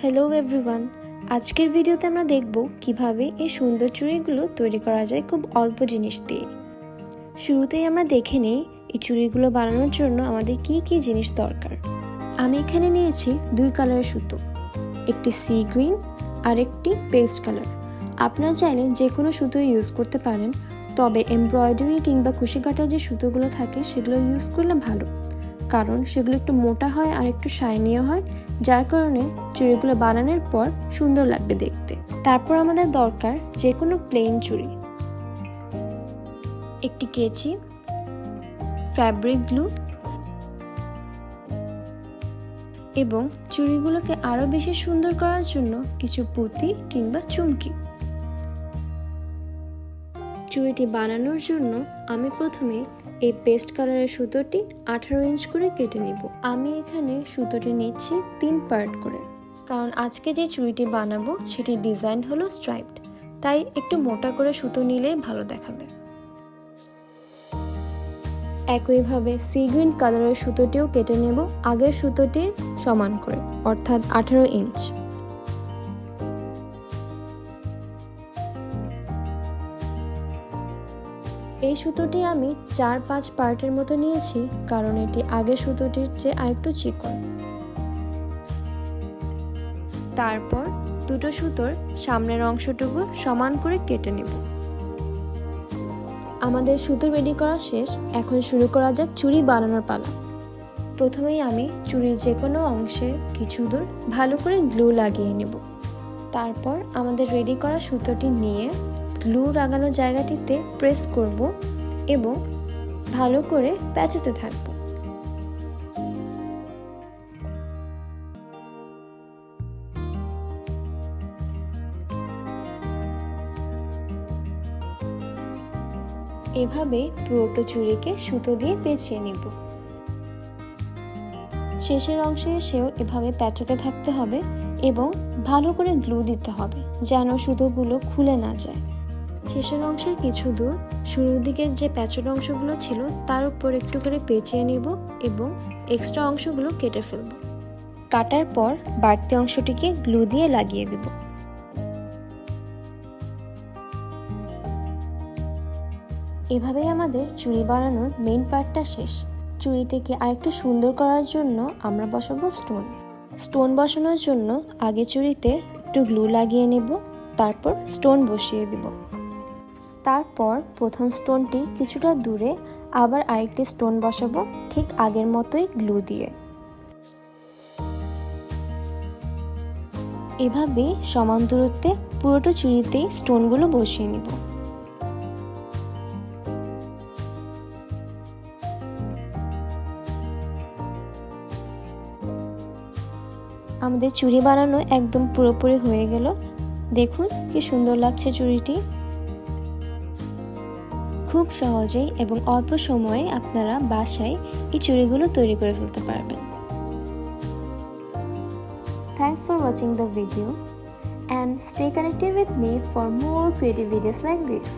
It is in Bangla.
হ্যালো এভরিওয়ান, আজকের ভিডিওতে আমরা দেখব কিভাবে এই সুন্দর চুড়িগুলো তৈরি করা যায় খুব অল্প জিনিস দিয়ে। শুরুতেই আমরা দেখে নিই এই চুড়িগুলো বানানোর জন্য আমাদের কি কি জিনিস দরকার। আমি এখানে নিয়েছি 2 কালারের সুতো, একটি সি গ্রিন আর একটি পেস্ট কালার। আপনারা চাইলে যে কোনো সুতো ইউজ করতে পারেন, তবে এমব্রয়ডারি কিংবা কুশি কাটা যে সুতোগুলো থাকে সেগুলো ইউজ করলে ভালো, কারণ সেগুলো একটু মোটা হয় আর একটু শাইনিও হয়, যার কারণে চুড়িগুলো বানানোর পর সুন্দর লাগবে দেখতে। তারপর আমাদের দরকার যে কোনো প্লেন চুড়ি, একটি কেচি, ফ্যাব্রিক গ্লু এবং চুড়িগুলোকে আরও বেশি সুন্দর করার জন্য কিছু পুঁতি কিংবা চুমকি। চুড়িটি বানানোর জন্য আমি প্রথমে এই পেস্ট কালারের সুতোটি 18 ইঞ্চ করে কেটে নিব। আমি এখানে সুতোটি নিচ্ছি 3 পার্ট করে, কারণ আজকে যে চুড়িটি বানাবো সেটির ডিজাইন হলো স্ট্রাইপড, তাই একটু মোটা করে সুতো নিলেই ভালো দেখাবে। একইভাবে সি গ্রিন কালারের সুতোটিও কেটে নেব আগের সুতোটির সমান করে, অর্থাৎ 18 ইঞ্চ। এই সুতোটি আমি 4-5 পার্টের মতো নিয়েছি, কারণ এটি আগের সুতোটির চেয়ে আরেকটু চিকন। তারপর দুটো সুতোর সামনের অংশটুকু সমান করে কেটে নেব। আমাদের সুতো রেডি করা শেষ, এখন শুরু করা যাক চুড়ি বানানোর পালা। প্রথমেই আমি চুড়ির যে কোনো অংশে কিছু দূর ভালো করে গ্লু লাগিয়ে নেব। তারপর আমাদের রেডি করা সুতোটি নিয়ে গ্লু লাগানো জায়গাটিতে প্রেস করব এবং ভালো করে প্যাঁচাতে থাকব। এভাবে পুরোটা চুড়িকে সুতো দিয়ে পেঁচিয়ে নিব। শেষের অংশে এসেও এভাবে প্যাঁচাতে থাকতে হবে এবং ভালো করে গ্লু দিতে হবে যেন সুতোগুলো খুলে না যায়। শেষের অংশের কিছু দূর শুরুর দিকে যে প্যাঁচানো অংশগুলো ছিল তার উপর একটু করে পেঁচিয়ে নেব এবং এক্সট্রা অংশগুলো কেটে ফেলব। কাটার পর বাড়তি অংশটিকে গ্লু দিয়ে লাগিয়ে দেব। এভাবেই আমাদের চুড়ি বানানোর মেইন পার্টটা শেষ। চুড়িটিকে আরেকটু সুন্দর করার জন্য আমরা বসাবো স্টোন বসানোর জন্য আগে চুড়িতে একটু গ্লু লাগিয়ে নেব, তারপর স্টোন বসিয়ে দেব। তারপর প্রথম স্টোনটি কিছুটা দূরে আবার আরেকটি স্টোন বসাবো, ঠিক আগের মতোই গ্লু দিয়ে। এভাবে সমান দূরত্বে পুরোটা চুড়িতেই স্টোনগুলো বসিয়ে নিব। আমাদের চুড়ি বানানো একদম পুরোপুরি হয়ে গেল। দেখুন কি সুন্দর লাগছে চুড়িটি। খুব সহজেই এবং অল্প সময়ে আপনারা বাসায় এই চুড়িগুলো তৈরি করে ফেলতে পারবেন। Thanks for watching the video and stay connected with me for more creative videos like this.